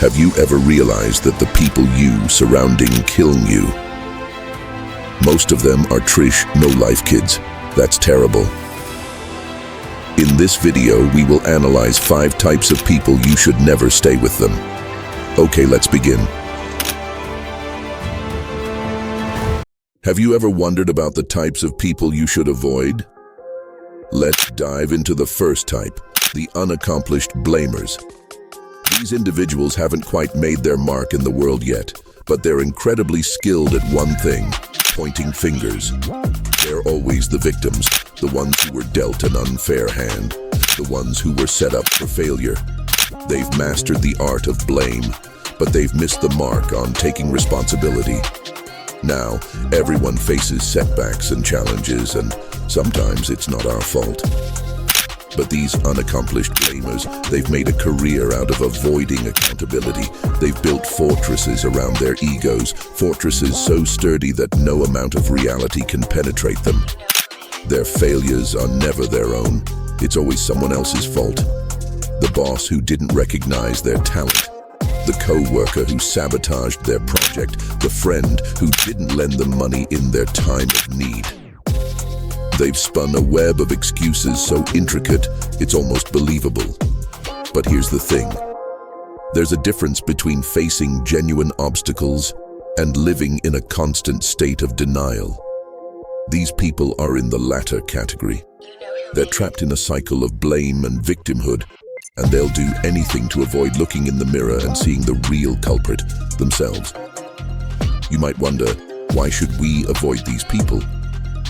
Have you ever realized that the people you surrounding killing you? Most of them are Trish no-life kids. That's terrible. In this video, we will analyze 5 types of people you should never stay with them. Okay, let's begin. Have you ever wondered about the types of people you should avoid? Let's dive into the first type, the unaccomplished blamers. These individuals haven't quite made their mark in the world yet, but they're incredibly skilled at one thing: pointing fingers. They're always the victims, the ones who were dealt an unfair hand, the ones who were set up for failure. They've mastered the art of blame, but they've missed the mark on taking responsibility. Now, everyone faces setbacks and challenges, and sometimes it's not our fault. But these unaccomplished blamers, they've made a career out of avoiding accountability. They've built fortresses around their egos, fortresses so sturdy that no amount of reality can penetrate them. Their failures are never their own. It's always someone else's fault. The boss who didn't recognize their talent, the co-worker who sabotaged their project, the friend who didn't lend them money in their time of need. They've spun a web of excuses so intricate, it's almost believable. But here's the thing. There's a difference between facing genuine obstacles and living in a constant state of denial. These people are in the latter category. They're trapped in a cycle of blame and victimhood, and they'll do anything to avoid looking in the mirror and seeing the real culprit, themselves. You might wonder, why should we avoid these people?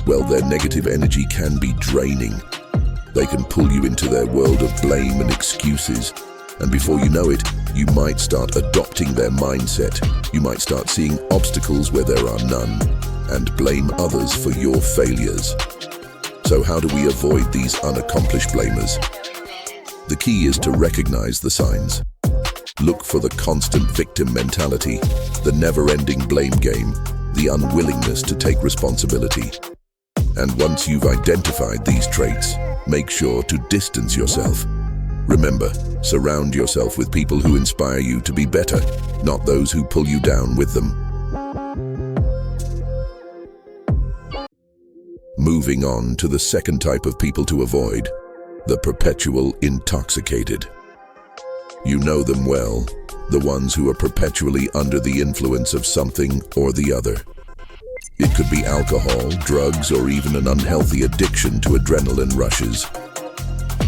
Well, their negative energy can be draining. They can pull you into their world of blame and excuses. And before you know it, you might start adopting their mindset. You might start seeing obstacles where there are none, and blame others for your failures. So how do we avoid these unaccomplished blamers? The key is to recognize the signs. Look for the constant victim mentality, the never-ending blame game, the unwillingness to take responsibility. And once you've identified these traits, make sure to distance yourself. Remember, surround yourself with people who inspire you to be better, not those who pull you down with them. Moving on to the second type of people to avoid, the perpetual intoxicated. You know them well, the ones who are perpetually under the influence of something or the other. It could be alcohol, drugs, or even an unhealthy addiction to adrenaline rushes.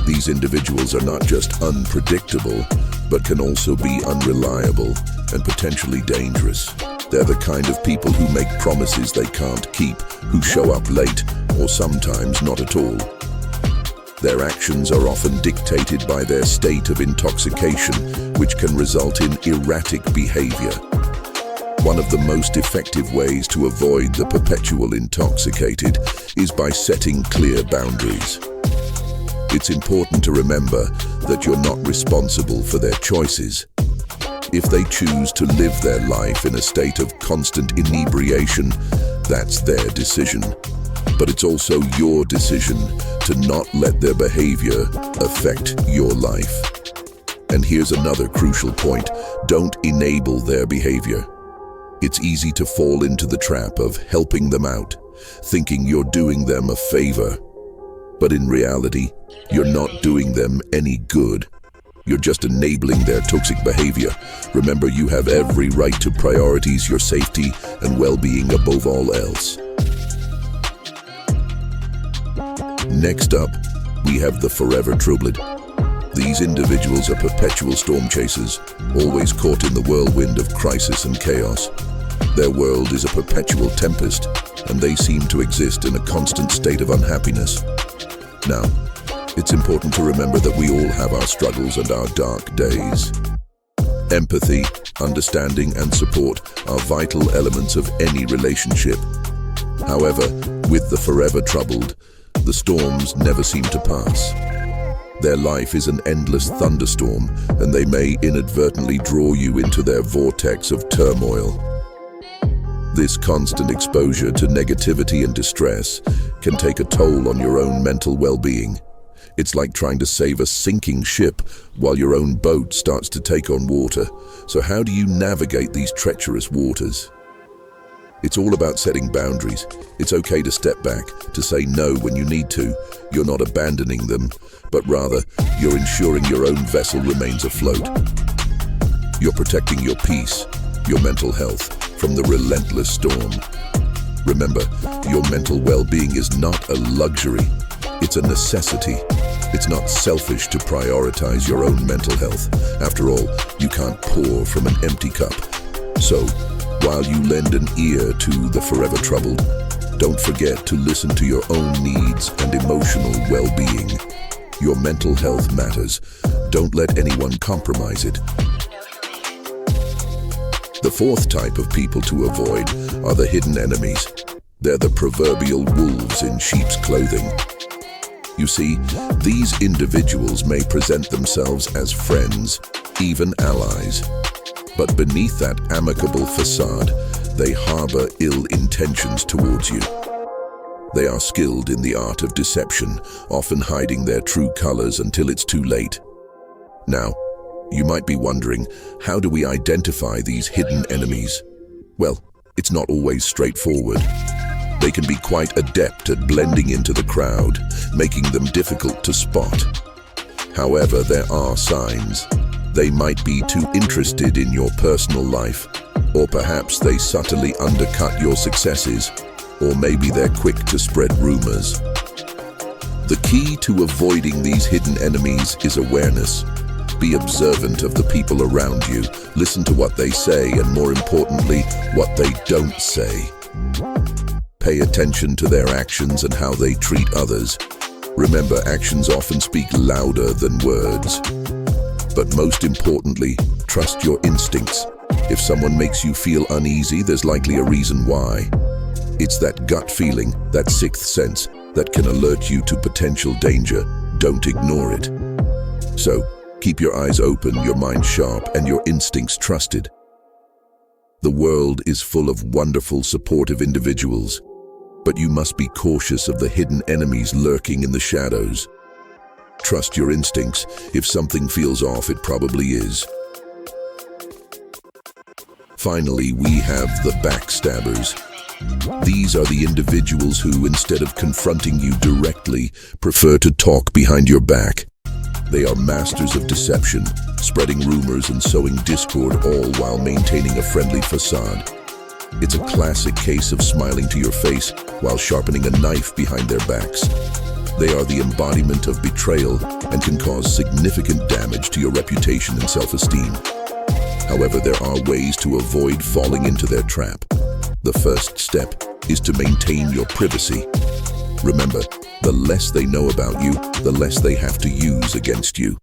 These individuals are not just unpredictable, but can also be unreliable and potentially dangerous. They're the kind of people who make promises they can't keep, who show up late, or sometimes not at all. Their actions are often dictated by their state of intoxication, which can result in erratic behavior. One of the most effective ways to avoid the perpetual intoxicated is by setting clear boundaries. It's important to remember that you're not responsible for their choices. If they choose to live their life in a state of constant inebriation, that's their decision. But it's also your decision to not let their behavior affect your life. And here's another crucial point: don't enable their behavior. It's easy to fall into the trap of helping them out, thinking you're doing them a favor. But in reality, you're not doing them any good. You're just enabling their toxic behavior. Remember, you have every right to prioritize your safety and well-being above all else. Next up, we have the forever troubled. These individuals are perpetual storm chasers, always caught in the whirlwind of crisis and chaos. Their world is a perpetual tempest, and they seem to exist in a constant state of unhappiness. Now, it's important to remember that we all have our struggles and our dark days. Empathy, understanding, and support are vital elements of any relationship. However, with the forever troubled, the storms never seem to pass. Their life is an endless thunderstorm, and they may inadvertently draw you into their vortex of turmoil. This constant exposure to negativity and distress can take a toll on your own mental well-being. It's like trying to save a sinking ship while your own boat starts to take on water. So how do you navigate these treacherous waters? It's all about setting boundaries. It's okay to step back, to say no when you need to. You're not abandoning them, but rather, you're ensuring your own vessel remains afloat. You're protecting your peace, your mental health, from the relentless storm. Remember, your mental well-being is not a luxury, it's a necessity. It's not selfish to prioritize your own mental health. After all, you can't pour from an empty cup. So, while you lend an ear to the forever troubled, don't forget to listen to your own needs and emotional well-being. Your mental health matters. Don't let anyone compromise it. The fourth type of people to avoid are the hidden enemies. They're the proverbial wolves in sheep's clothing. You see, these individuals may present themselves as friends, even allies. But beneath that amicable facade, they harbor ill intentions towards you. They are skilled in the art of deception, often hiding their true colors until it's too late. Now, you might be wondering, how do we identify these hidden enemies? Well, it's not always straightforward. They can be quite adept at blending into the crowd, making them difficult to spot. However, there are signs. They might be too interested in your personal life, or perhaps they subtly undercut your successes, or maybe they're quick to spread rumors. The key to avoiding these hidden enemies is awareness. Be observant of the people around you. Listen to what they say, and more importantly, what they don't say. Pay attention to their actions and how they treat others. Remember, actions often speak louder than words. But most importantly, trust your instincts. If someone makes you feel uneasy, there's likely a reason why. It's that gut feeling, that sixth sense, that can alert you to potential danger. Don't ignore it. So, keep your eyes open, your mind sharp, and your instincts trusted. The world is full of wonderful, supportive individuals, but you must be cautious of the hidden enemies lurking in the shadows. Trust your instincts. If something feels off, it probably is. Finally, we have the backstabbers. These are the individuals who, instead of confronting you directly, prefer to talk behind your back. They are masters of deception, spreading rumors and sowing discord, all while maintaining a friendly facade. It's a classic case of smiling to your face while sharpening a knife behind their backs. They are the embodiment of betrayal and can cause significant damage to your reputation and self-esteem. However, there are ways to avoid falling into their trap. The first step is to maintain your privacy. Remember, the less they know about you, the less they have to use against you.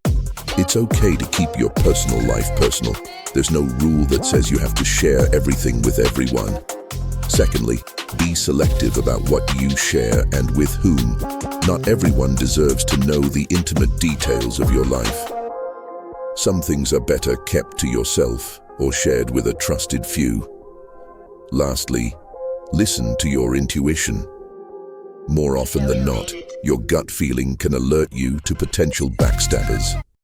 It's okay to keep your personal life personal. There's no rule that says you have to share everything with everyone. Secondly, be selective about what you share and with whom. Not everyone deserves to know the intimate details of your life. Some things are better kept to yourself or shared with a trusted few. Lastly, listen to your intuition. More often than not, your gut feeling can alert you to potential backstabbers.